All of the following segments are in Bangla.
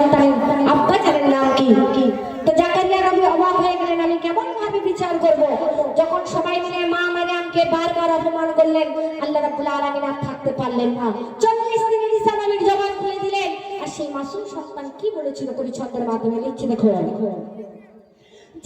সন্তানের আব্বা জানেন নাম কি? তো জাকারিয়া নবী অবাক হয়ে গেলেন, আমি কেমন ভাবে বিচার করব? যখন সবাই মিলে মা মারিয়ামকে বারবার অপমান করলেন, আল্লাহ রাব্বুল আলামিন আর থাকতে পারলেন না। 40 দিন ঈসা নবীর জবান খুলে দিলেন। আর সেই মাসুম সন্তান কি বলেছিল কবি ছন্দের মাধ্যমে লিখছে, দেখো।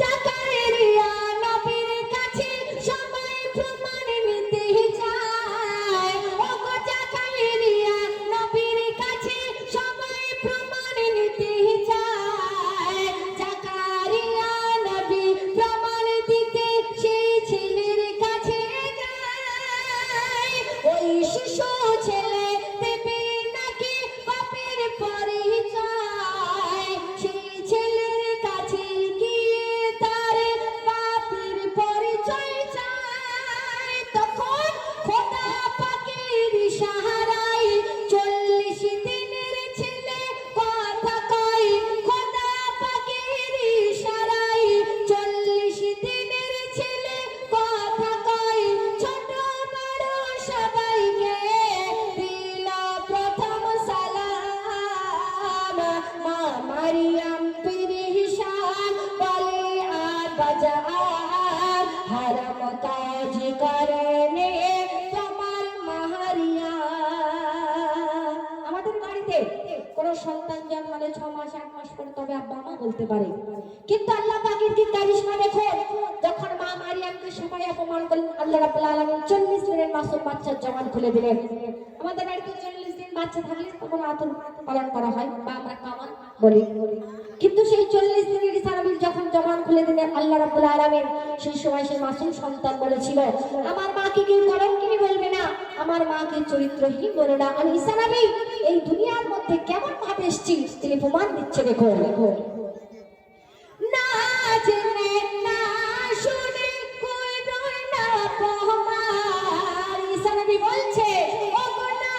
জাকারিয়া নবীর কাছে সবাই প্রমাণ নিতে যায়। ওগো জাকারিয়া নবীর কাছে সবাই প্রমাণ নিতে যায়। জাকারিয়া নবী প্রমাণ দিতে সেই ছেলের কাছে যায়। ওই শিশু ছেলে দেবে নাকি বাপের পরিচয়। সেই ছেলের কাছে গিয়ে তার বাপের পরিচয় চায়। তখন খোদা পাকের ইশারায় 40 দিনের ছেলে কথা কয়। খোদা পাকের ইশারায় 40 দিনের ছেলে কথা কয়। ছোট বড় সবাইকে দিল প্রথম সালাম। মা মারিয়াম পেরেশান বলে আর বাজার হারাম কাজ করেনে তোমার মাহারিয়া। আমাদের বাড়িতে কোন সন্তান জন্মালে 6 মাস 8 মাস পরে তবে আব্বা মা বলতে পারে, কিন্তু আল্লাহ পাকের কি কারিশমা দেখো। যখন মা মারিয়ামকে সবাই অপমান করলেন, আল্লাহ রাব্বুল আলামিন 40 দিনের মাসুম বাচ্চার জবান খুলে দিলেন। আমাদের বাড়িতে 40 দিন বাচ্চা থাকলে তখন আতর পালন করা হয় বা আমরা কামান বলি, কিন্তু সেই 40 দিনের ঈসা নবীর যখন জবান খুলে দিলেন আল্লাহ রাব্বুল আলামিন, সেই সময় সেই মাসুম সন্তান বলেছিল, আমার মাকে কেউ কলঙ্কিনী বলবে না, আমার মাকে চরিত্রহীন বলে না। আর ঈসা নবী এই দুনিয়ার মধ্যে কেমন ভাবে এসেছি তিনি প্রমাণ দিচ্ছে, দেখো। না জেনে না শুনে করোই না অপমান। ঈসা নবী বলছে, ওগো না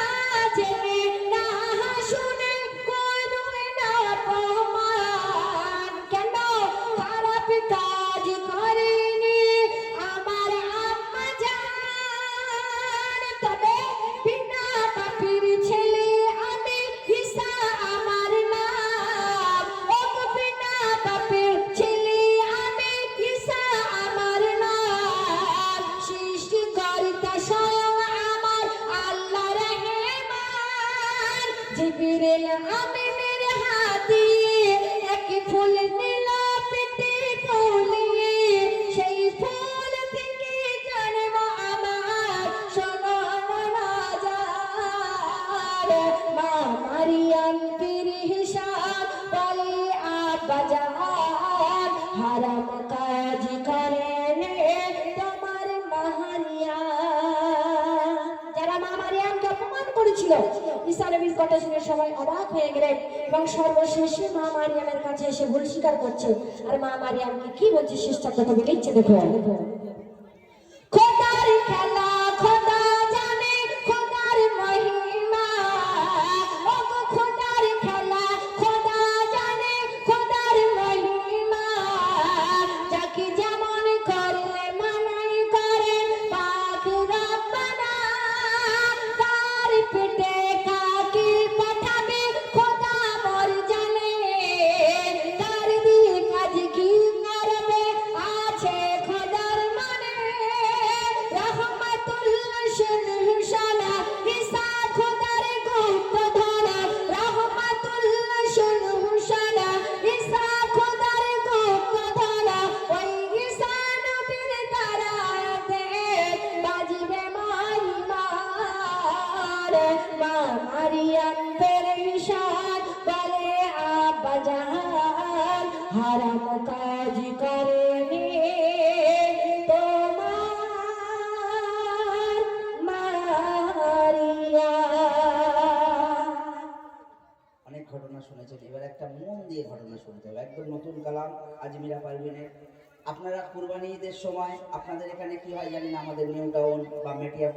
জেনে না শুনে করোই না অপমান। কেন? খারাপ কাজ করেনি আমার আম্মা জান। তবে বিনা বাপের ছেলে আমি, ঈসা আমার নাম। ওগো বিনা বাপের ছেলে আমি, ঈসা আমার নাম। সৃষ্টিকর্তা স্বয়ং আমার আল্লাহ রহমান। জিবরিল আমিনের হাতে এক ফুল নিল পেটে ফুলিয়ে। সেই ফুল থেকে জন্ম আমার সোনার রাজার। মা মারিয়াম পেরেশান বলে আব্বা জান হারাম কাজ করেনে তোমার মাহারিয়া। যারা মা মারিয়ামকে অপমান করেছিল, ঈসা নবীর কথা শুনে সবাই অবাক হয়ে গেলেন এবং সর্বশেষে মা মারিয়ামের কাছে এসে ভুল স্বীকার করছে। আর মা মারিয়ামকে কি বলছে শেষটা কথা লিখছে, দেখো। খোদার খেলা খোদা জানে খোদার মহিমা। ওগো খোদার খেলা খোদা জানে খোদার মহিমা। যাকে যেমন করলে মানাই করেন পাক রব্বানা। তার পেটে কাকে পাঠাবে খোদা মোর জানে। তার দিয়ে কাজ কি করবে আছে খোদার মানে। রহমাতুল্লাহ শুনহুসানা ঈসা খোদার গুপ্তধরা। রহমাতুল্লাহ শুনহুসানা ঈসা খোদার গুপ্তধরা। ওই ঈসা নবীর দ্বারাতে বাজিবে মারিমার। মা মারিয়াম পেরেশান বলে আব্বা জান হারাম কাজ করেনি তোমার মারিয়া। অনেক ঘটনা শুনেছেন, এবার একটা মন দিয়ে ঘটনা শুনতে হবে, একদম নতুন কালাম আজমিরা পারভিনের। আপনারা কুরবানি ঈদের সময় আপনাদের এখানে কি হয় জানি না, আমাদের নিউ টাউন বা মেটিয়াপুর